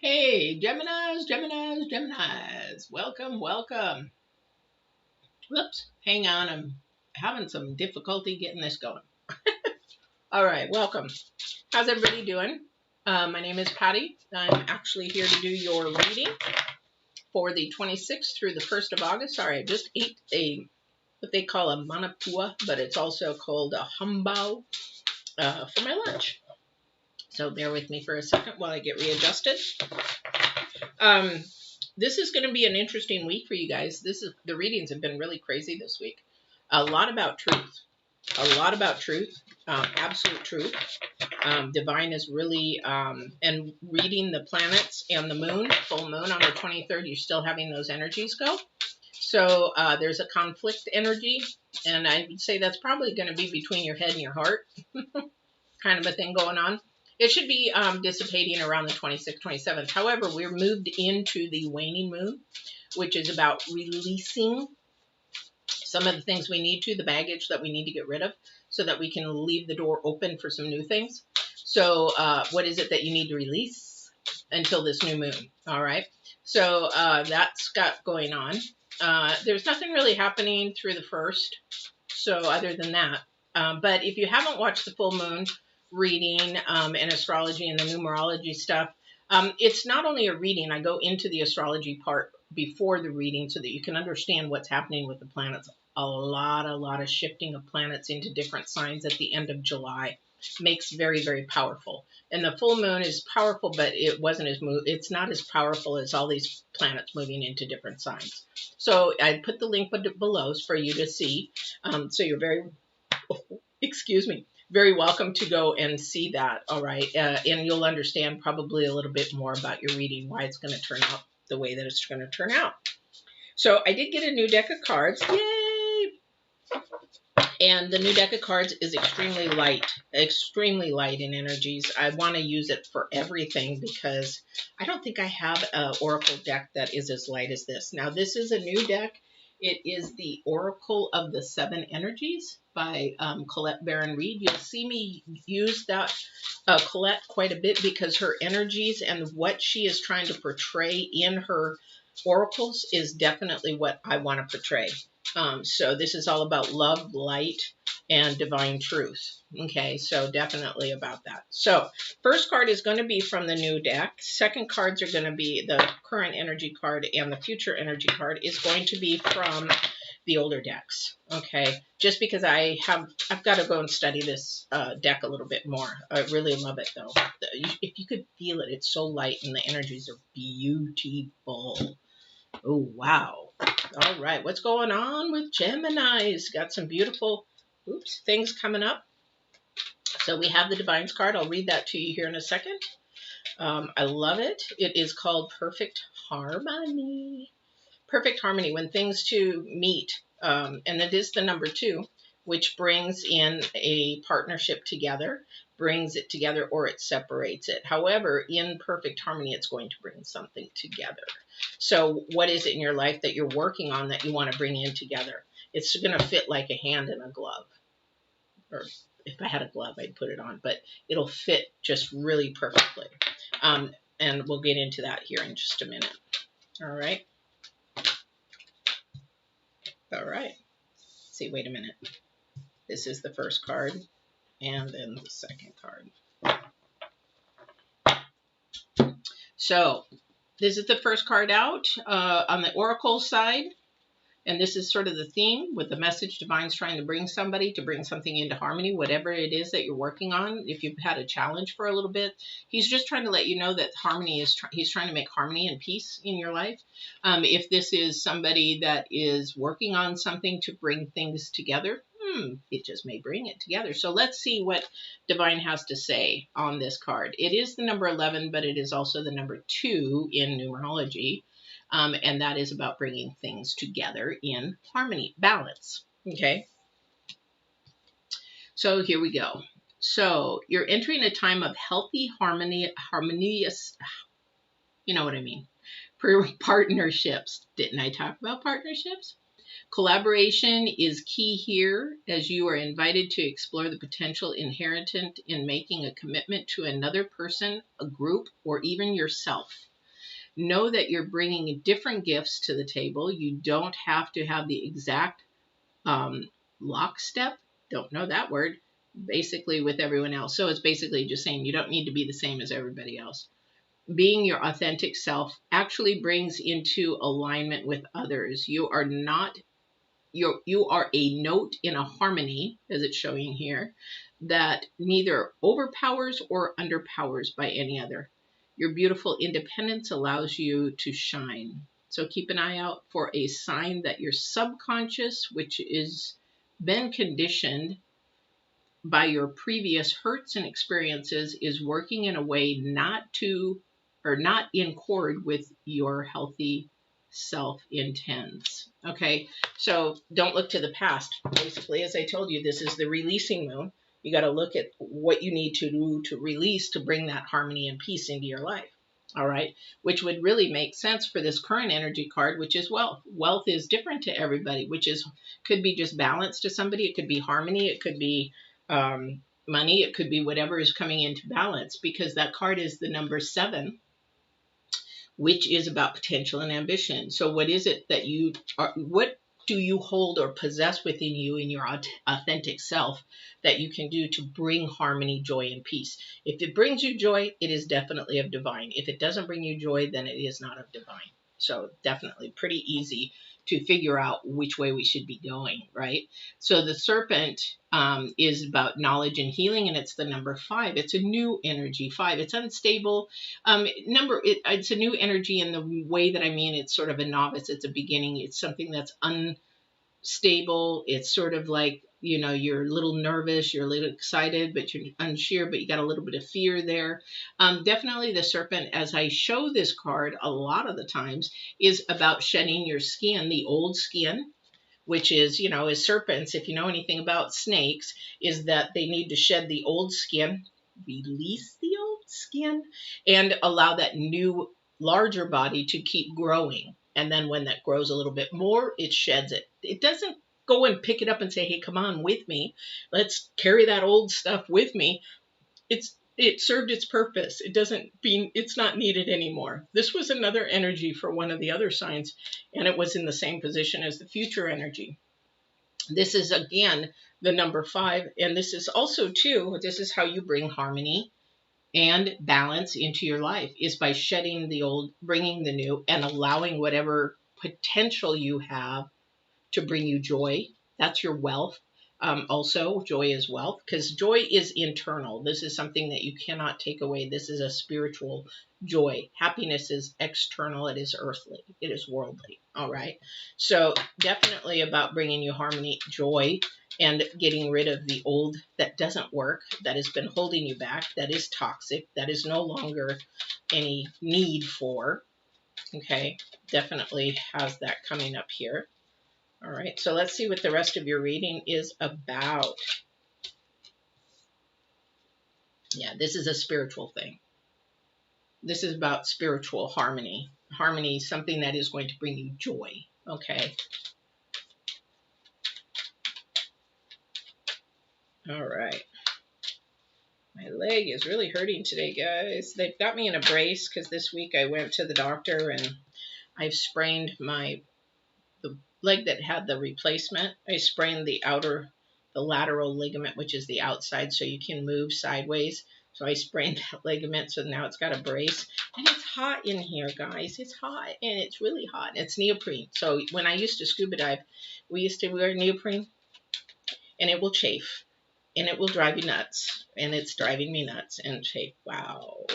Hey, Geminis, Geminis, Geminis. Welcome, welcome. Whoops, hang on. I'm having some difficulty getting this going. All right, welcome. How's everybody doing? My name is Patty. I'm actually here to do your reading for the 26th through the 1st of August. Sorry, I just ate what they call a manapua, but it's also called a hambao for my lunch. So bear with me for a second while I get readjusted. This is going to be an interesting week for you guys. The readings have been really crazy this week. A lot about truth. A lot about truth. Absolute truth. Divine is really, and reading the planets and the moon, full moon on the 23rd, you're still having those energies go. So there's a conflict energy, and I would say that's probably going to be between your head and your heart. Kind of a thing going on. It should be dissipating around the 26th, 27th. However, we're moved into the waning moon, which is about releasing some of the things we need to, the baggage that we need to get rid of, so that we can leave the door open for some new things. So what is it that you need to release until this new moon? All right. So that's got going on. There's nothing really happening through the 1st. So other than that, but if you haven't watched the full moon reading and astrology and the numerology stuff, it's not only a reading. I go into the astrology part before the reading so that you can understand what's happening with the planets. A lot of shifting of planets into different signs at the end of July makes very, very powerful. And the full moon is powerful, but it's not as powerful as all these planets moving into different signs. So I put the link below for you to see. So you're very welcome to go and see that. All right. And you'll understand probably a little bit more about your reading, why it's going to turn out the way that it's going to turn out. So I did get a new deck of cards. Yay! And the new deck of cards is extremely light in energies. I want to use it for everything because I don't think I have an oracle deck that is as light as this. Now, this is a new deck. It is the Oracle of the Seven Energies by Colette Baron-Reid. You'll see me use that Colette quite a bit because her energies and what she is trying to portray in her oracles is definitely what I want to portray. So this is all about love, light, and divine truth. Okay, so definitely about that. So first card is going to be from the new deck. Second cards are going to be the current energy card, and the future energy card is going to be from the older decks. Okay, just because I've got to go and study this deck a little bit more. I really love it though. If you could feel it, it's so light and the energies are beautiful. Oh, wow. All right. What's going on with Gemini's? Got some beautiful things coming up. So we have the Divine's card. I'll read that to you here in a second. I love it. It is called Perfect Harmony. Perfect Harmony, when things two meet. And it is the number 2, which brings in a partnership together, brings it together, or it separates it. However, in perfect harmony, it's going to bring something together. So what is it in your life that you're working on that you want to bring in together? It's going to fit like a hand in a glove. Or if I had a glove, I'd put it on, but it'll fit just really perfectly. And we'll get into that here in just a minute. All right. All right. See, wait a minute. This is the first card, and then the second card. So this is the first card out on the oracle side, and this is sort of the theme with the message Divine's trying to bring somebody to bring something into harmony, whatever it is that you're working on. If you've had a challenge for a little bit, he's just trying to let you know that harmony is, he's trying to make harmony and peace in your life. If this is somebody that is working on something to bring things together, it just may bring it together. So let's see what Divine has to say on this card. It is the number 11, but it is also the number 2 in numerology. And that is about bringing things together in harmony, balance. Okay. So here we go. So you're entering a time of healthy, harmonious, you know what I mean, partnerships. Didn't I talk about partnerships? Collaboration is key here, as you are invited to explore the potential inherent in making a commitment to another person, a group, or even yourself. Know that you're bringing different gifts to the table. You don't have to have the exact lockstep. Don't know that word. Basically with everyone else. So it's basically just saying you don't need to be the same as everybody else. Being your authentic self actually brings into alignment with others. You are not, you are a note in a harmony, as it's showing here, that neither overpowers or underpowers by any other. Your beautiful independence allows you to shine. So keep an eye out for a sign that your subconscious, which is been conditioned by your previous hurts and experiences, is working in a way not to, or not in accord with your healthy self intends. Okay, so don't look to the past. Basically, as I told you, this is the releasing moon. You got to look at what you need to do to release to bring that harmony and peace into your life. All right, which would really make sense for this current energy card, which is wealth. Wealth is different to everybody, which is, could be just balance to somebody. It could be harmony. It could be money. It could be whatever is coming into balance, because that card is the number 7, which is about potential and ambition. So what is it that you are, what do you hold or possess within you in your authentic self that you can do to bring harmony, joy, and peace? If it brings you joy, it is definitely of divine. If it doesn't bring you joy, then it is not of divine. So definitely pretty easy to figure out which way we should be going, right? So the serpent is about knowledge and healing, and it's the number 5. It's a new energy, 5. It's unstable. It's a new energy in the way that I mean it's sort of a novice. It's a beginning. It's something that's unstable. It's sort of like, you know, you're a little nervous, you're a little excited, but you're unsure, but you got a little bit of fear there. Definitely the serpent, as I show this card a lot of the times, is about shedding your skin, the old skin, which is, you know, as serpents, if you know anything about snakes, is that they need to shed the old skin, release the old skin, and allow that new, larger body to keep growing. And then when that grows a little bit more, it sheds it. It doesn't go and pick it up and say, hey, come on with me. Let's carry that old stuff with me. It served its purpose. It's not needed anymore. This was another energy for one of the other signs, and it was in the same position as the future energy. This is again the number 5, and this is also too, this is how you bring harmony and balance into your life, is by shedding the old, bringing the new, and allowing whatever potential you have to bring you joy. That's your wealth. Also, joy is wealth, because joy is internal. This is something that you cannot take away. This is a spiritual joy. Happiness is external. It is earthly. It is worldly. All right. So definitely about bringing you harmony, joy, and getting rid of the old that doesn't work, that has been holding you back, that is toxic, that is no longer any need for. Okay. Definitely has that coming up here. All right, so let's see what the rest of your reading is about. Yeah, this is a spiritual thing. This is about spiritual harmony. Harmony, something that is going to bring you joy, okay? All right. My leg is really hurting today, guys. They've got me in a brace because this week I went to the doctor and I've sprained the leg that had the replacement. I sprained the lateral ligament, which is the outside, so you can move sideways. So I sprained that ligament, so now it's got a brace. And it's hot in here, guys. It's hot, and it's really hot. It's neoprene. So when I used to scuba dive, we used to wear neoprene, and it will chafe, and it will drive you nuts. And it's driving me nuts and chafe. Wow.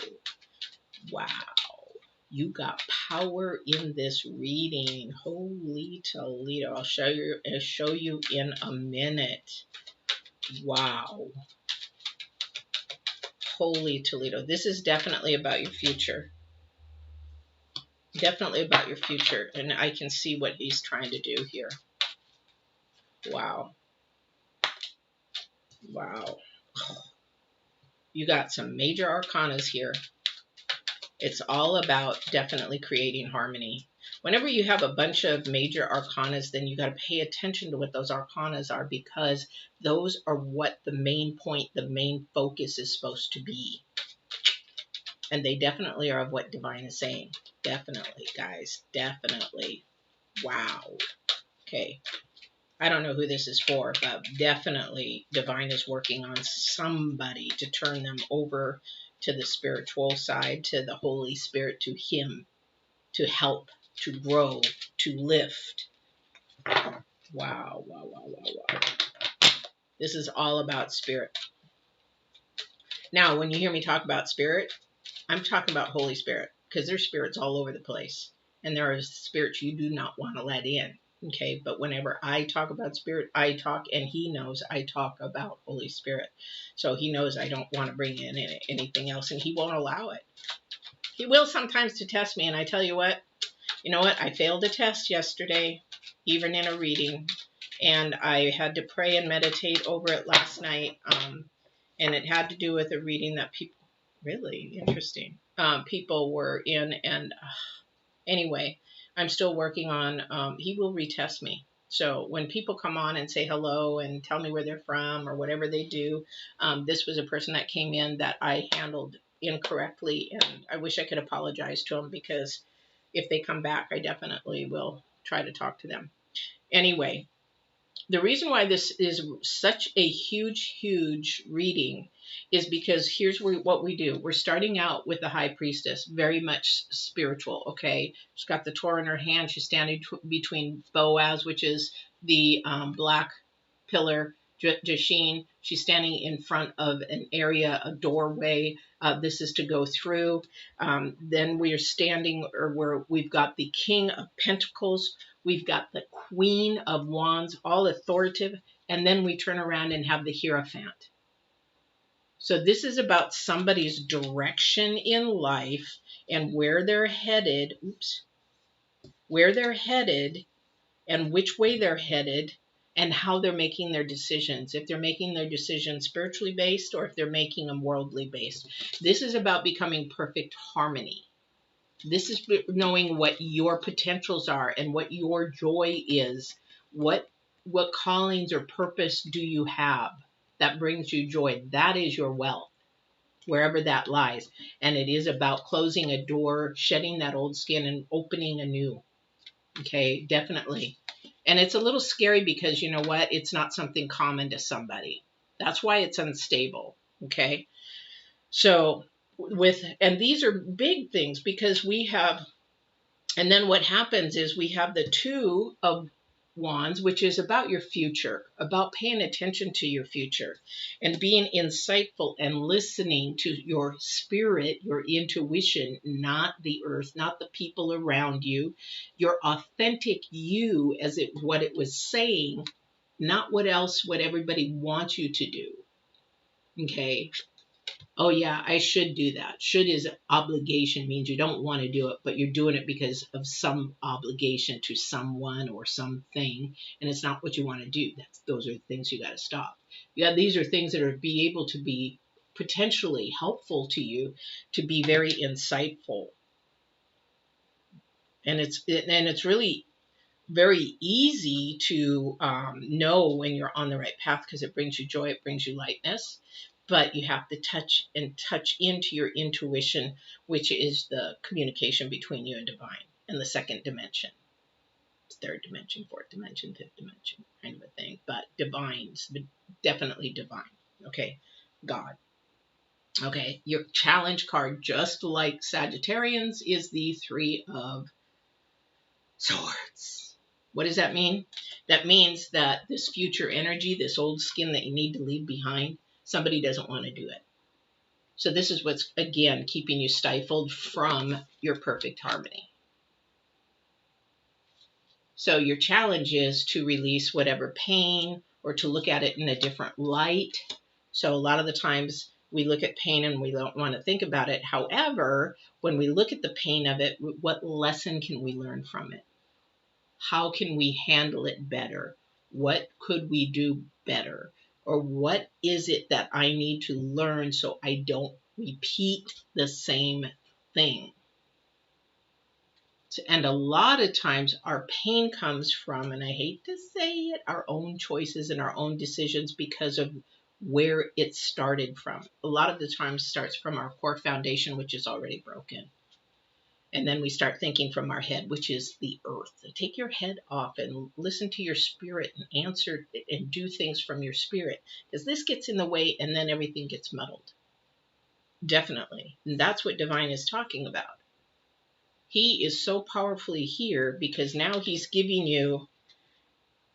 Wow. You got power in this reading. Holy Toledo. I'll show you in a minute. Wow. Holy Toledo. This is definitely about your future. Definitely about your future. And I can see what he's trying to do here. Wow. Wow. You got some major arcanas here. It's all about definitely creating harmony. Whenever you have a bunch of major arcanas, then you got to pay attention to what those arcanas are, because those are what the main point, the main focus is supposed to be. And they definitely are of what divine is saying. Definitely, guys. Definitely. Wow. Okay. I don't know who this is for, but definitely divine is working on somebody to turn them over to the spiritual side, to the Holy Spirit, to Him, to help, to grow, to lift. Wow, wow, wow, wow, wow. This is all about spirit. Now, when you hear me talk about spirit, I'm talking about Holy Spirit, because there's spirits all over the place. And there are spirits you do not want to let in. Okay, but whenever I talk about spirit, I talk, and he knows I talk about Holy Spirit. So he knows I don't want to bring in anything else, and he won't allow it. He will sometimes to test me, and I tell you what, I failed a test yesterday, even in a reading, and I had to pray and meditate over it last night, and it had to do with a reading that people, really interesting, people were in, and anyway, I'm still working on, he will retest me. So when people come on and say hello and tell me where they're from or whatever they do, this was a person that came in that I handled incorrectly, and I wish I could apologize to them, because if they come back, I definitely will try to talk to them. Anyway, the reason why this is such a huge reading is because here's what we do. We're starting out with the High Priestess, very much spiritual, okay? She's got the Torah in her hand. She's standing between Boaz, which is the black pillar, Jashin. She's standing in front of an area, a doorway. This is to go through. Then we are standing, or where we've got the King of Pentacles. We've got the Queen of Wands, all authoritative. And then we turn around and have the Hierophant. So this is about somebody's direction in life and where they're headed. Oops. Where they're headed and which way they're headed and how they're making their decisions. If they're making their decisions spiritually based or if they're making them worldly based. This is about becoming perfect harmony. This is knowing what your potentials are and what your joy is. What callings or purpose do you have that brings you joy? That is your wealth, wherever that lies. And it is about closing a door, shedding that old skin and opening a new. Okay, definitely. And it's a little scary because you know what? It's not something common to somebody. That's why it's unstable. Okay. So and these are big things because we have, and then what happens is we have the Two of Wands, which is about your future, about paying attention to your future and being insightful and listening to your spirit, your intuition, not the earth, not the people around you, your authentic you, as what it was saying, not what everybody wants you to do. Okay. Oh yeah, I should do that. Should is obligation, means you don't want to do it, but you're doing it because of some obligation to someone or something, and it's not what you want to do. Those are the things you got to stop. Yeah, these are things that are be able to be potentially helpful to you, to be very insightful, and it's really very easy to know when you're on the right path because it brings you joy, it brings you lightness. But you have to touch into your intuition, which is the communication between you and divine, and the second dimension, third dimension, fourth dimension, fifth dimension, kind of a thing. But divine's definitely divine. Okay, God. Okay, your challenge card, just like Sagittarians, is the Three of Swords. What does that mean? That means that this future energy, this old skin that you need to leave behind, somebody doesn't want to do it. So this is what's, again, keeping you stifled from your perfect harmony. So your challenge is to release whatever pain or to look at it in a different light. So a lot of the times we look at pain and we don't want to think about it. However, when we look at the pain of it, what lesson can we learn from it? How can we handle it better? What could we do better? Or what is it that I need to learn so I don't repeat the same thing? And a lot of times our pain comes from, and I hate to say it, our own choices and our own decisions because of where it started from. A lot of the times starts from our core foundation, which is already broken. And then we start thinking from our head, which is the earth. Take your head off and listen to your spirit and answer and do things from your spirit, because this gets in the way and then everything gets muddled. Definitely. And that's what divine is talking about. He is so powerfully here because now he's giving you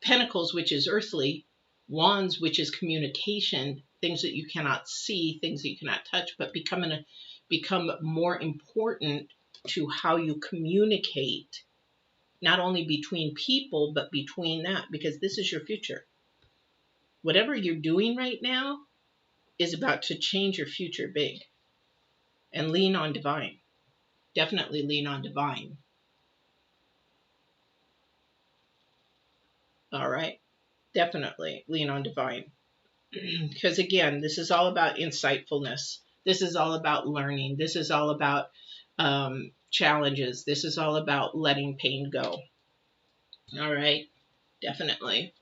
pentacles, which is earthly, wands, which is communication, things that you cannot see, things that you cannot touch, but become more important to how you communicate, not only between people, but between that, because this is your future. Whatever you're doing right now is about to change your future big. And lean on divine. Definitely lean on divine. All right. Definitely lean on divine. Because again, this is all about insightfulness. This is all about learning. This is all about challenges. This is all about letting pain go. All right. Definitely.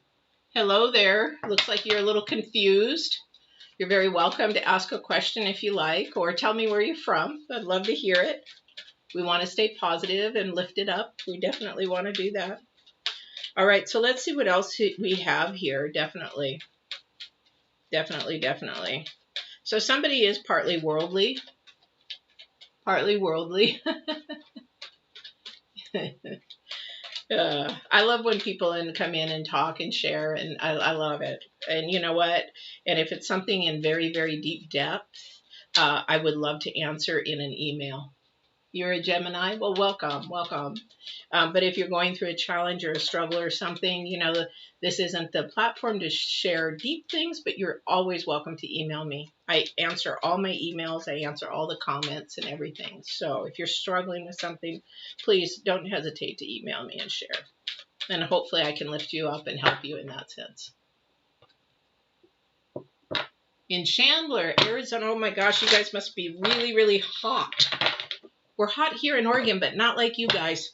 Hello there. Looks like you're a little confused. You're very welcome to ask a question if you like, or tell me where you're from. I'd love to hear it. We want to stay positive and lift it up. We definitely want to do that. All right, so let's see what else we have here. Definitely. So somebody is partly worldly. Partly worldly. I love when people come in and talk and share, and I love it. And you know what? And if it's something in very, very deep depth, I would love to answer in an email. You're a Gemini? Well, welcome. But if you're going through a challenge or a struggle or something, you know, this isn't the platform to share deep things, but you're always welcome to email me. I answer all my emails. I answer all the comments and everything. So if you're struggling with something, please don't hesitate to email me and share. And hopefully I can lift you up and help you in that sense. In Chandler, Arizona, oh my gosh, you guys must be really, really hot. We're hot here in Oregon, but not like you guys.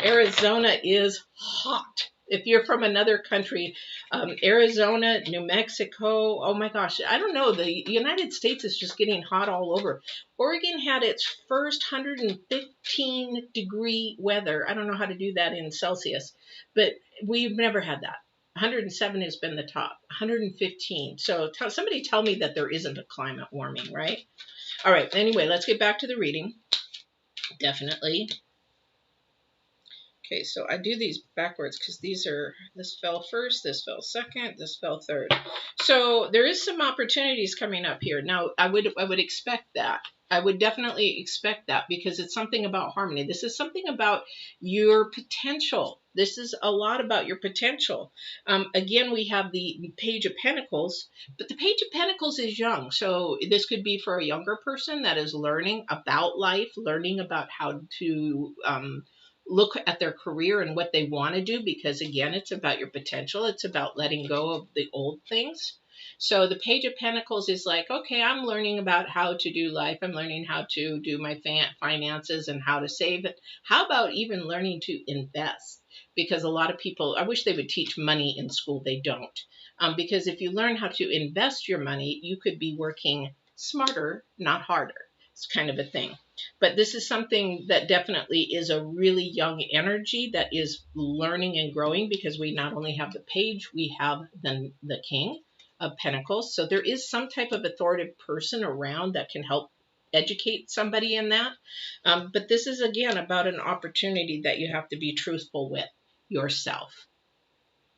Arizona is hot. If you're from another country, Arizona, New Mexico, oh my gosh, I don't know. The United States is just getting hot all over. Oregon had its first 115 degree weather. I don't know how to do that in Celsius, but we've never had that. 107 has been the top, 115. So somebody tell me that there isn't a climate warming, right? All right, anyway, let's get back to the reading. Definitely. Okay, so I do these backwards because this fell first, this fell second, this fell third. So there is some opportunities coming up here. Now, I would expect that. I would definitely expect that because it's something about harmony. This is something about your potential. This is a lot about your potential. Again, we have the Page of Pentacles, but the Page of Pentacles is young. So this could be for a younger person that is learning about life, learning about how to look at their career and what they want to do, because again, it's about your potential. It's about letting go of the old things. So the Page of Pentacles is like, okay, I'm learning about how to do life. I'm learning how to do my finances and how to save it. How about even learning to invest? Because a lot of people, I wish they would teach money in school. They don't. Because if you learn how to invest your money, you could be working smarter, not harder. It's kind of a thing. But this is something that definitely is a really young energy that is learning and growing, because we not only have the Page, we have the King of Pentacles. So there is some type of authoritative person around that can help educate somebody in that. But this is, again, about an opportunity that you have to be truthful with yourself.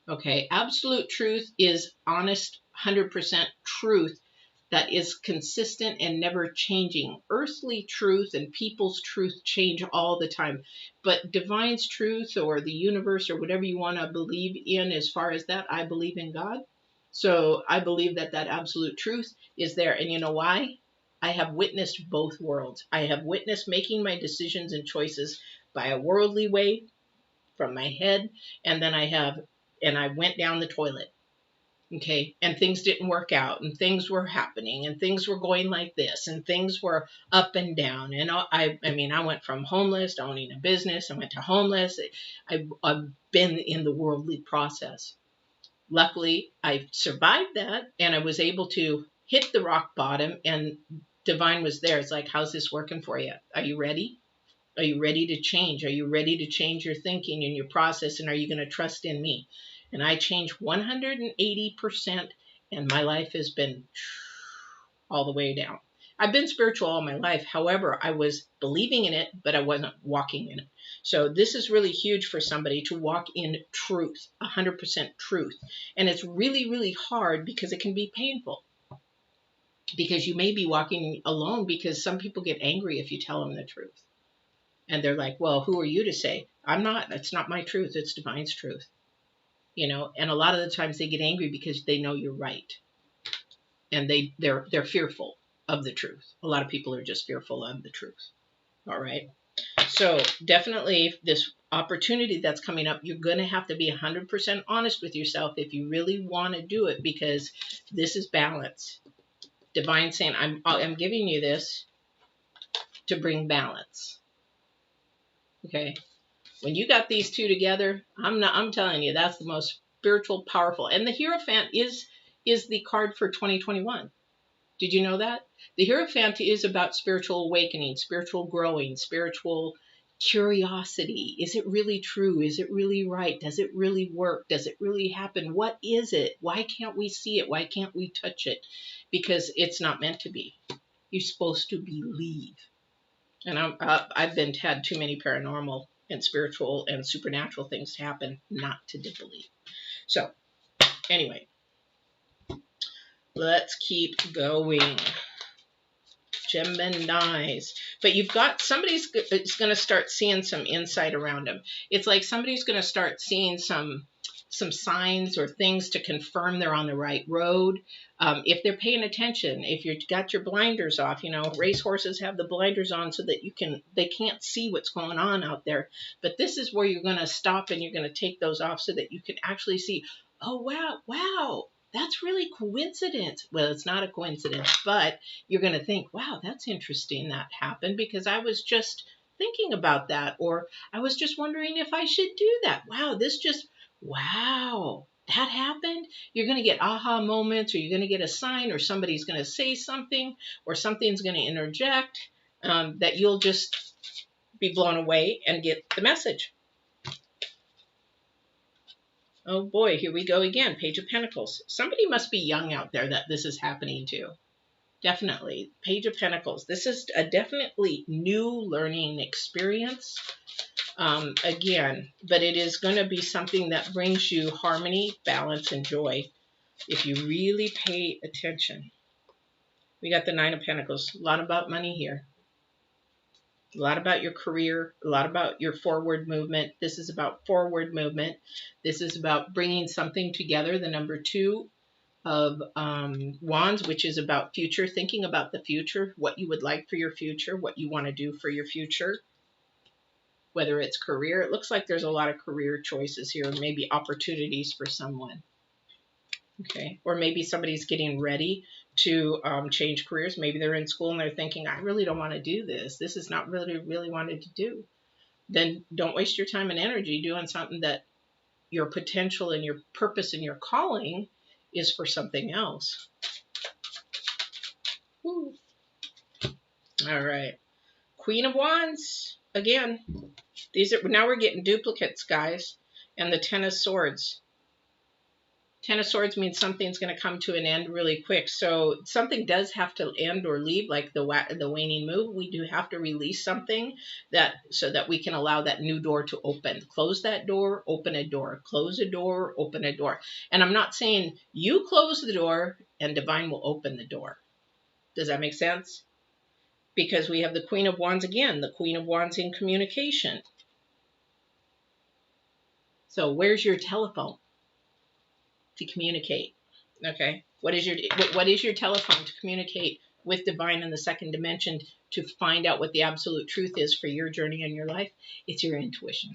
Okay, absolute truth is honest, 100% truth that is consistent and never changing. Earthly truth and people's truth change all the time. But divine's truth, or the universe, or whatever you want to believe in, as far as that, I believe in God. So I believe that absolute truth is there. And you know why? I have witnessed both worlds. I have witnessed making my decisions and choices by a worldly way from my head. And then I went down the toilet. Okay, and things didn't work out, and things were happening, and things were going like this, and things were up and down. And I went from homeless to owning a business. I went to homeless. I've been in the worldly process. Luckily, I survived that, and I was able to hit the rock bottom and divine was there. It's like, how's this working for you? Are you ready? Are you ready to change? Are you ready to change your thinking and your process? And are you going to trust in me? And I changed 180%, and my life has been all the way down. I've been spiritual all my life. However, I was believing in it, but I wasn't walking in it. So this is really huge for somebody to walk in truth, 100% truth. And it's really, really hard because it can be painful. Because you may be walking alone, because some people get angry if you tell them the truth. And they're like, well, who are you to say? I'm not. That's not my truth. It's divine's truth. You know, and a lot of the times they get angry because they know you're right. And they're fearful of the truth. A lot of people are just fearful of the truth. All right. So definitely this opportunity that's coming up, you're going to have to be 100% honest with yourself if you really want to do it, because this is balance. Divine saying, I'm giving you this to bring balance. Okay. When you got these two together, I'm telling you, that's the most spiritual, powerful. And the Hierophant is the card for 2021. Did you know that? The Hierophant is about spiritual awakening, spiritual growing, spiritual curiosity. Is it really true? Is it really right? Does it really work? Does it really happen? What is it? Why can't we see it? Why can't we touch it? Because it's not meant to be. You're supposed to believe. And I've had too many paranormal and spiritual and supernatural things happen not to believe. So anyway, let's keep going. Geminis. But you've got somebody's going to start seeing some insight around them. It's like somebody's going to start seeing some signs or things to confirm they're on the right road. If they're paying attention, if you've got your blinders off, you know, racehorses have the blinders on so that they can't see what's going on out there. But this is where you're going to stop and you're going to take those off so that you can actually see, oh, wow, that's really coincidence. Well, it's not a coincidence, but you're going to think, wow, that's interesting that happened because I was just thinking about that, or I was just wondering if I should do that. Wow, that happened. You're going to get aha moments, or you're going to get a sign, or somebody's going to say something, or something's going to interject, that you'll just be blown away and get the message. Oh boy, here we go again. Page of Pentacles. Somebody must be young out there that this is happening to. Definitely. Page of Pentacles. This is a definitely new learning experience. Again, but it is going to be something that brings you harmony, balance, and joy if you really pay attention. We got the Nine of Pentacles. A lot about money here. A lot about your career, a lot about your forward movement. This is about forward movement. This is about bringing something together. The number 2 of Wands, which is about future, thinking about the future, what you would like for your future, what you want to do for your future, whether it's career. It looks like there's a lot of career choices here, maybe opportunities for someone. Okay, or maybe somebody's getting ready to change careers. Maybe they're in school and they're thinking, I really don't want to do this. This is not really wanted to do. Then don't waste your time and energy doing something that your potential and your purpose and your calling is for something else. Woo. All right. Queen of Wands. Again, now we're getting duplicates, guys. And the Ten of Swords. Ten of Swords means something's going to come to an end really quick. So something does have to end or leave, like the waning moon. We do have to release something so that we can allow that new door to open. Close that door, open a door. Close a door, open a door. And I'm not saying you close the door and divine will open the door. Does that make sense? Because we have the Queen of Wands again, the Queen of Wands in communication. So where's your telephone to communicate? Okay, what is your telephone to communicate with divine in the second dimension to find out what the absolute truth is for your journey in your life? It's your intuition.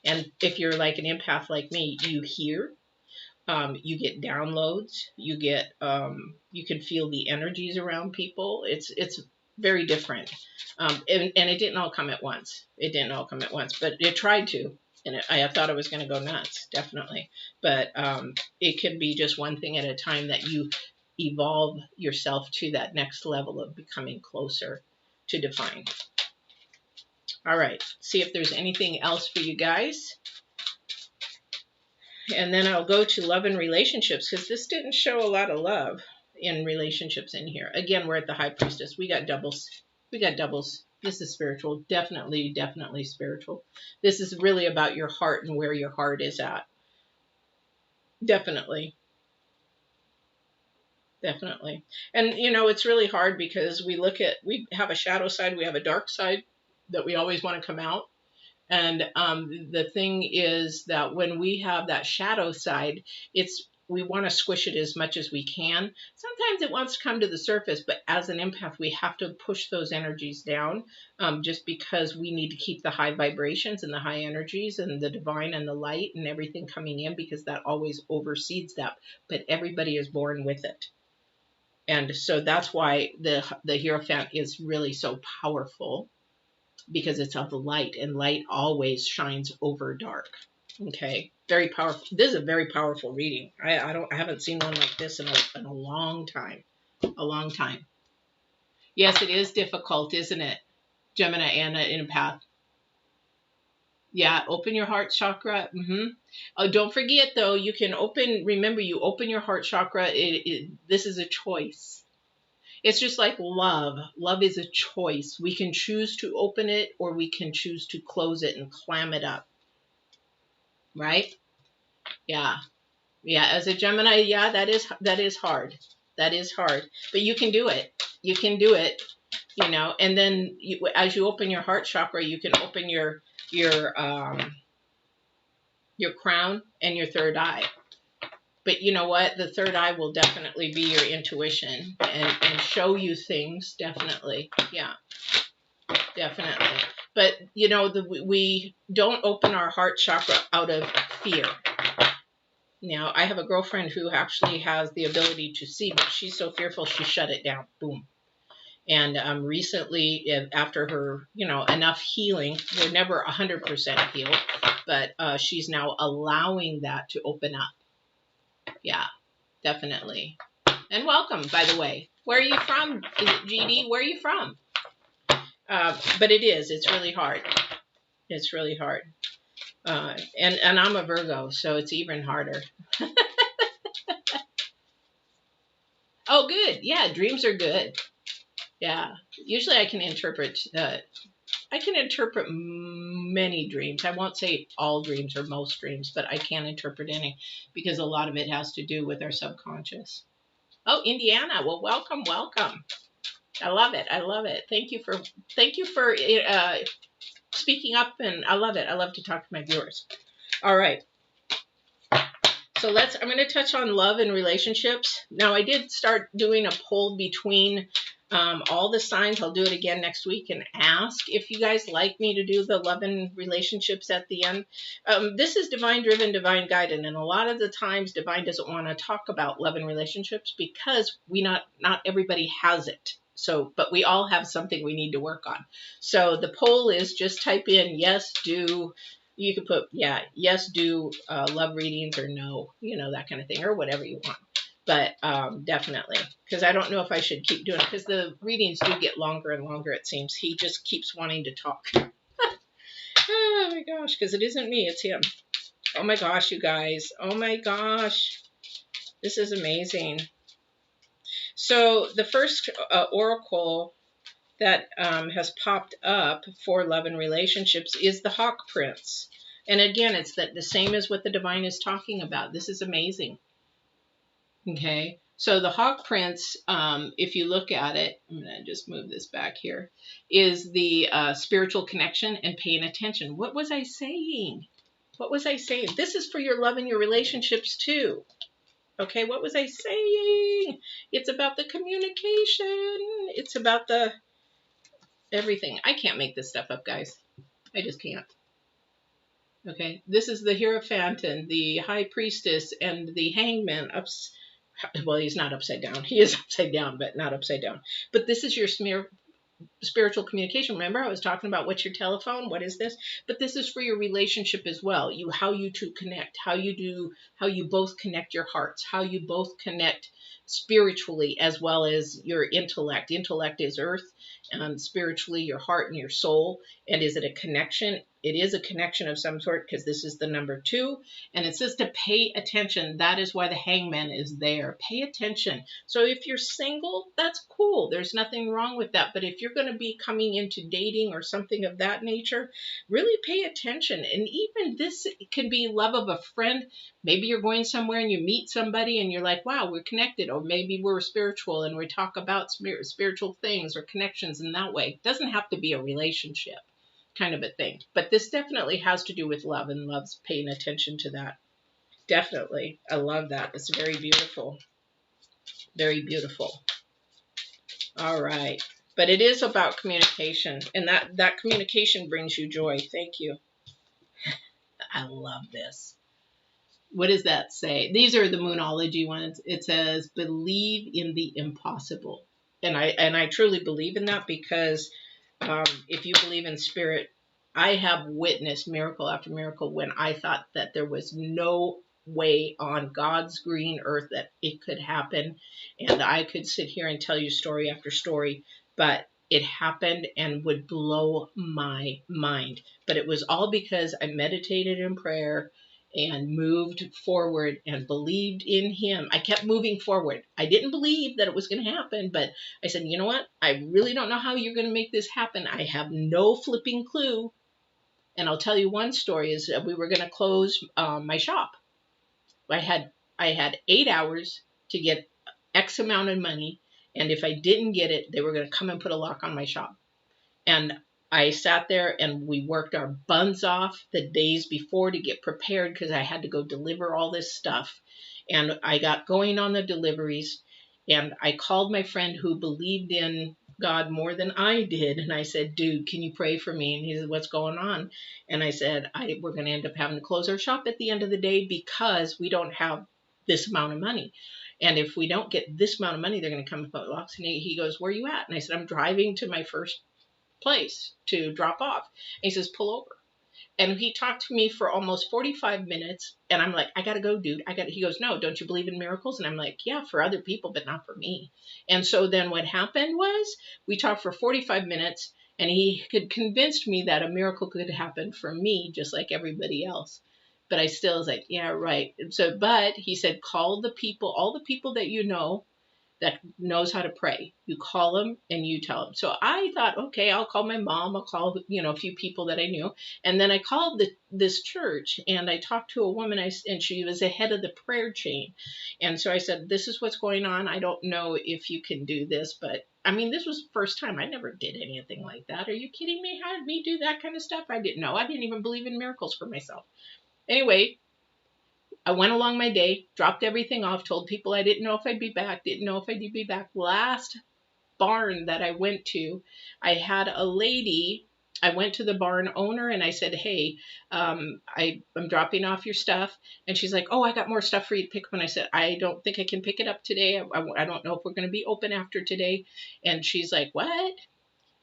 And if you're like an empath like me, you hear, you get downloads, you can feel the energies around people. It's very different, and it didn't all come at once. But it tried to. And I thought it was going to go nuts, definitely. But it could be just one thing at a time that you evolve yourself to that next level of becoming closer to divine. All right, see if there's anything else for you guys. And then I'll go to love and relationships, because this didn't show a lot of love in relationships in here. Again, we're at the High Priestess. We got doubles. We got doubles. This is spiritual. Definitely, definitely spiritual. This is really about your heart and where your heart is at. Definitely. Definitely. And, you know, it's really hard because we have a shadow side, we have a dark side that we always want to come out. And the thing is that when we have that shadow side, we want to squish it as much as we can. Sometimes it wants to come to the surface, but as an empath, we have to push those energies down just because we need to keep the high vibrations and the high energies and the divine and the light and everything coming in, because that always oversees that. But everybody is born with it. And so that's why the Hierophant is really so powerful, because it's of the light, and light always shines over dark. Okay, very powerful. This is a very powerful reading. I haven't seen one like this in a long time. A long time. Yes, it is difficult, isn't it, Gemini and an empath? Yeah, open your heart chakra. Don't forget, though, you can open. Remember, you open your heart chakra. This is a choice. It's just like love. Love is a choice. We can choose to open it, or we can choose to close it and clam it up. Right? Yeah. Yeah. As a Gemini, yeah, that is hard. That is hard. But you can do it. You can do it. You know. And then as you open your heart chakra, you can open your crown and your third eye. But you know what? The third eye will definitely be your intuition and show you things. Definitely. Yeah. Definitely. But, you know, we don't open our heart chakra out of fear. Now, I have a girlfriend who actually has the ability to see, but she's so fearful she shut it down. Boom. And recently, after her, you know, enough healing, we're never 100% healed, but she's now allowing that to open up. Yeah, definitely. And welcome, by the way. Where are you from? Is it GD? Where are you from? But it's really hard. It's really hard. And I'm a Virgo, so it's even harder. Oh, good. Yeah, dreams are good. Yeah. Usually I can interpret many dreams. I won't say all dreams or most dreams, but I can interpret any, because a lot of it has to do with our subconscious. Oh, Indiana. Well, welcome, welcome. I love it. I love it. Thank you for speaking up, and I love it. I love to talk to my viewers. All right. So I'm going to touch on love and relationships. Now, I did start doing a poll between all the signs. I'll do it again next week and ask if you guys like me to do the love and relationships at the end. This is divine driven, divine guided, and a lot of the times divine doesn't want to talk about love and relationships because not everybody has it. So, but we all have something we need to work on. So the poll is just type in yes, do. You could put, yeah, yes, do love readings, or no, you know, that kind of thing, or whatever you want. But definitely, because I don't know if I should keep doing it, because the readings do get longer and longer, it seems. He just keeps wanting to talk. Oh my gosh, because it isn't me, it's him. Oh my gosh, you guys. Oh my gosh. This is amazing. So the first oracle that has popped up for love and relationships is the Hawk Prince. And again, it's the same as what the divine is talking about. This is amazing. Okay, so the Hawk Prince, if you look at it, I'm going to just move this back here, is the spiritual connection and paying attention. What was I saying? What was I saying? This is for your love and your relationships too. Okay, what was I saying? It's about the communication. It's about the everything. I can't make this stuff up, guys. I just can't. Okay, this is the Hierophant and the High Priestess and the Hangman. Well, he's not upside down. He is upside down, but not upside down. But this is your spiritual communication. Remember, I was talking about what's your telephone? What is this? But this is for your relationship as well. How you two connect, how you both connect your hearts, how you both connect spiritually as well as your intellect. Intellect is earth, and spiritually your heart and your soul. And is it a connection? It is a connection of some sort, because this is the number 2, and it says to pay attention. That is why the hangman is there. Pay attention. So if you're single, that's cool. There's nothing wrong with that. But if you're going to be coming into dating or something of that nature, really pay attention. And even this can be love of a friend. Maybe you're going somewhere and you meet somebody and you're like, wow, we're connected. Or maybe we're spiritual and we talk about spiritual things or connections in that way. It doesn't have to be a relationship kind of a thing. But this definitely has to do with love, and love's paying attention to that. Definitely. I love that. It's very beautiful. Very beautiful. All right. But it is about communication, and that communication brings you joy. Thank you. I love this. What does that say? These are the Moonology ones. It says, believe in the impossible. And I truly believe in that, because if you believe in spirit, I have witnessed miracle after miracle when I thought that there was no way on God's green earth that it could happen. And I could sit here and tell you story after story, but it happened and would blow my mind. But it was all because I meditated in prayer and moved forward and believed in him. I kept moving forward. I didn't believe that it was going to happen, but I said, you know what? I really don't know how you're going to make this happen. I have no flipping clue. And I'll tell you one story is that we were going to close my shop. I had 8 hours to get X amount of money. And if I didn't get it, they were going to come and put a lock on my shop. And I sat there and we worked our buns off the days before to get prepared, because I had to go deliver all this stuff. And I got going on the deliveries, and I called my friend who believed in God more than I did. And I said, dude, can you pray for me? And he said, what's going on? And I said, we're going to end up having to close our shop at the end of the day because we don't have this amount of money. And if we don't get this amount of money, they're going to come and put locks. And he goes, where are you at? And I said, I'm driving to my first place to drop off. And he says, pull over. And he talked to me for almost 45 minutes. And I'm like, I got to go, dude. He goes, no, don't you believe in miracles? And I'm like, yeah, for other people, but not for me. And so then what happened was we talked for 45 minutes, and he could convince me that a miracle could happen for me, just like everybody else. But I still was like, yeah, right. So, but he said, call the people, all the people that you know that knows how to pray. You call them and you tell them. So I thought, okay, I'll call my mom. I'll call, a few people that I knew. And then I called this church, and I talked to a woman, and she was the head of the prayer chain. And so I said, this is what's going on. I don't know if you can do this, but I mean, this was the first time. I never did anything like that. Are you kidding me? How did me do that kind of stuff? I didn't know. I didn't even believe in miracles for myself. Anyway, I went along my day, dropped everything off, told people I didn't know if I'd be back, Last barn that I went to, I had a lady, I went to the barn owner and I said, hey, I'm dropping off your stuff. And she's like, oh, I got more stuff for you to pick up. And I said, I don't think I can pick it up today. I don't know if we're going to be open after today. And she's like, what?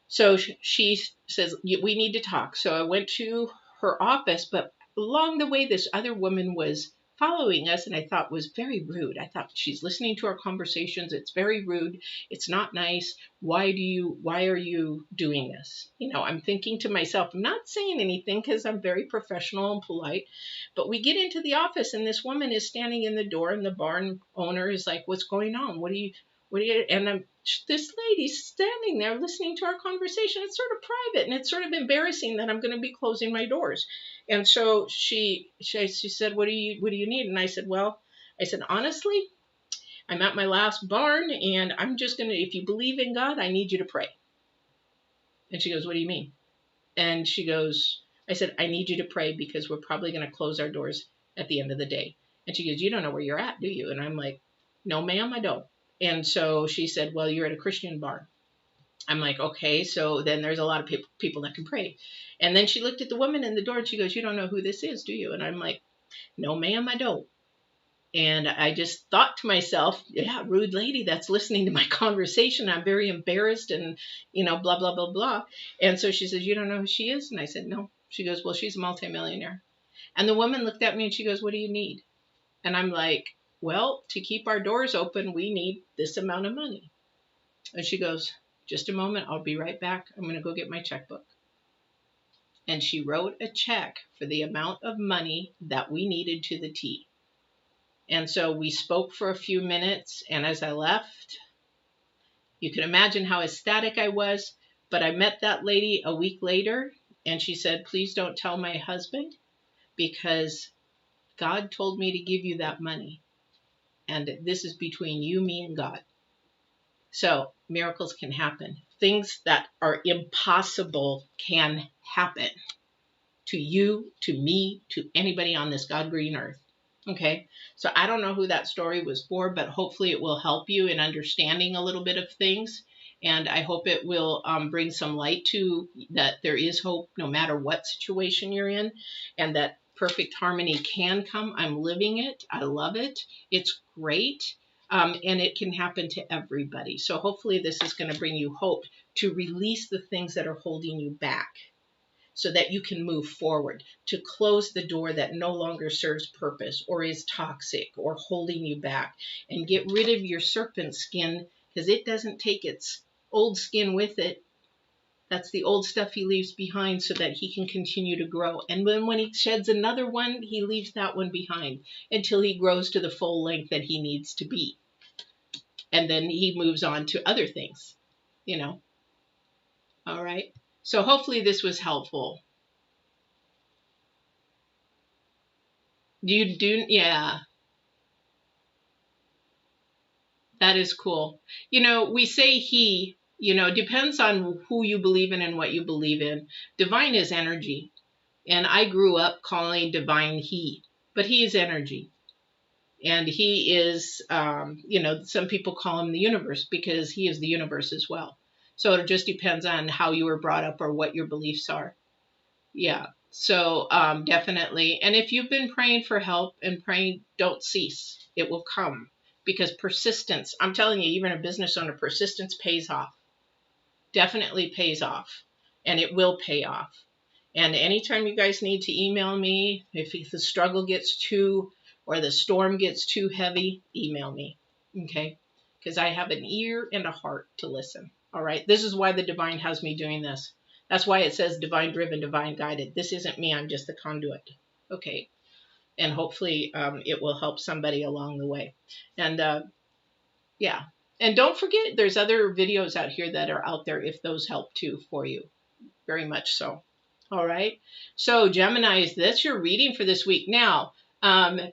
So she says, we need to talk. So I went to her office, but along the way, this other woman was following us, and I thought was very rude. I thought, she's listening to our conversations. It's very rude. It's not nice. Why are you doing this? I'm thinking to myself, I'm not saying anything because I'm very professional and polite, but we get into the office and this woman is standing in the door, and the barn owner is like, what's going on? And this lady's standing there listening to our conversation. It's sort of private, and it's sort of embarrassing that I'm going to be closing my doors. And so she said, what do you need? And I said, honestly, I'm at my last barn, and I'm just going to, if you believe in God, I need you to pray. And she goes, what do you mean? And I said, I need you to pray because we're probably going to close our doors at the end of the day. And she goes, you don't know where you're at, do you? And I'm like, no, ma'am, I don't. And so she said, well, you're at a Christian barn. I'm like, okay, so then there's a lot of people that can pray. And then she looked at the woman in the door and she goes, you don't know who this is, do you? And I'm like, no, ma'am, I don't. And I just thought to myself, yeah, rude lady that's listening to my conversation. I'm very embarrassed and, blah, blah, blah, blah. And so she says, you don't know who she is? And I said, no. She goes, well, she's a multimillionaire. And the woman looked at me and she goes, what do you need? And I'm like, well, to keep our doors open, we need this amount of money. And she goes, just a moment, I'll be right back. I'm going to go get my checkbook. And she wrote a check for the amount of money that we needed to the T. And so we spoke for a few minutes, and as I left, you can imagine how ecstatic I was. But I met that lady a week later, and she said, please don't tell my husband, because God told me to give you that money. And this is between you, me, and God. So miracles can happen. Things that are impossible can happen to you, to me, to anybody on this God green earth. Okay, so I don't know who that story was for, but hopefully it will help you in understanding a little bit of things. And I hope it will bring some light to that there is hope no matter what situation you're in, and that perfect harmony can come. I'm living it. I love it. It's great. And it can happen to everybody. So hopefully this is going to bring you hope to release the things that are holding you back, so that you can move forward, to close the door that no longer serves purpose or is toxic or holding you back, and get rid of your serpent skin, because it doesn't take its old skin with it. That's the old stuff he leaves behind so that he can continue to grow. And when he sheds another one, he leaves that one behind until he grows to the full length that he needs to be. And then he moves on to other things, you know. All right. So hopefully this was helpful. Yeah, that is cool. You know, we say he, you know, depends on who you believe in and what you believe in. Divine is energy. And I grew up calling divine he, but he is energy. And he is, you know, some people call him the universe because he is the universe as well. So it just depends on how you were brought up or what your beliefs are. Yeah. So definitely. And if you've been praying for help and praying, don't cease. It will come, because persistence, I'm telling you, even a business owner, persistence pays off. Definitely pays off. And it will pay off. And anytime you guys need to email me, if the struggle gets too, or the storm gets too heavy, email me. Okay? Because I have an ear and a heart to listen. All right? This is why the divine has me doing this. That's why it says divine driven, divine guided. This isn't me. I'm just the conduit. Okay. And hopefully it will help somebody along the way. And yeah. And don't forget, there's other videos out here that are out there if those help too for you. Very much so. All right. So Geminis, that's your reading for this week. Now,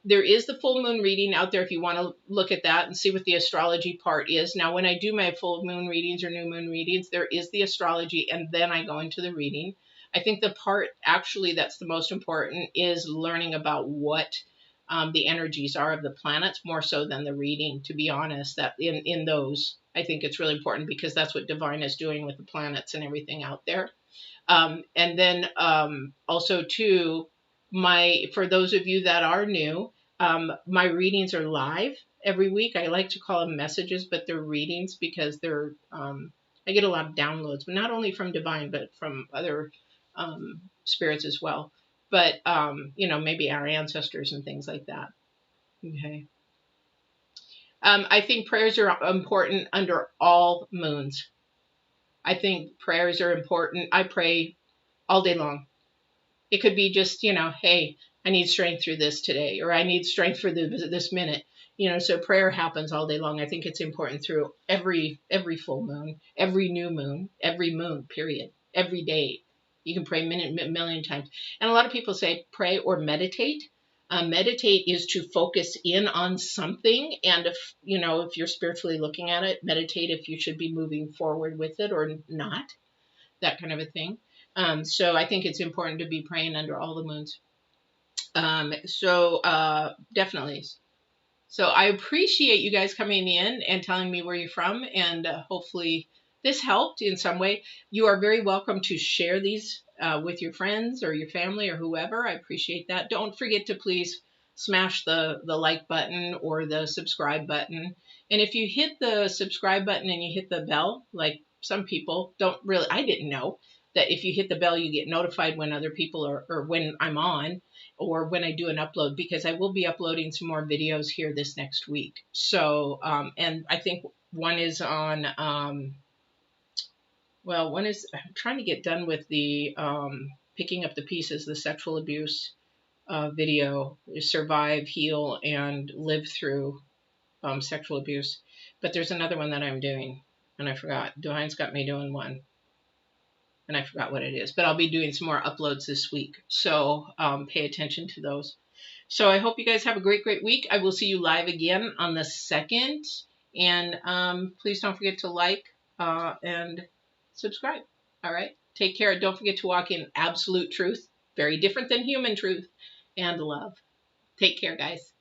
there is the full moon reading out there if you want to look at that and see what the astrology part is. Now, when I do my full moon readings or new moon readings, there is the astrology, and then I go into the reading. I think the part actually that's the most important is learning about what the energies are of the planets, more so than the reading, to be honest. That in those, I think it's really important, because that's what divine is doing with the planets and everything out there. And then also too, for those of you that are new, my readings are live every week. I like to call them messages, but they're readings, because they're I get a lot of downloads, but not only from divine, but from other spirits as well. But you know, maybe our ancestors and things like that. Okay. I think prayers are important under all moons. I think prayers are important. I pray all day long. It could be just, you know, hey, I need strength through this today, or I need strength for this minute. You know, so prayer happens all day long. I think it's important through every full moon, every new moon, every moon, period, every day. You can pray a million times. And a lot of people say pray or meditate. Meditate is to focus in on something. And if, you know, if you're spiritually looking at it, meditate if you should be moving forward with it or not, that kind of a thing. So I think it's important to be praying under all the moons. Definitely. So I appreciate you guys coming in and telling me where you're from, and hopefully this helped in some way. You are very welcome to share these with your friends or your family or whoever. I appreciate that. Don't forget to please smash the like button or the subscribe button. And if you hit the subscribe button and you hit the bell, like some people don't really, I didn't know that if you hit the bell, you get notified when other people are, or when I'm on, or when I do an upload, because I will be uploading some more videos here this next week. So, and I think one is on, well, one is, I'm trying to get done with the picking up the pieces, the sexual abuse video, survive, heal, and live through sexual abuse. But there's another one that I'm doing, and I forgot. Divine's got me doing one, and I forgot what it is. But I'll be doing some more uploads this week, so pay attention to those. So I hope you guys have a great, great week. I will see you live again on the 2nd, and please don't forget to like and subscribe. All right? Take care. Don't forget to walk in absolute truth, very different than human truth, and love. Take care, guys.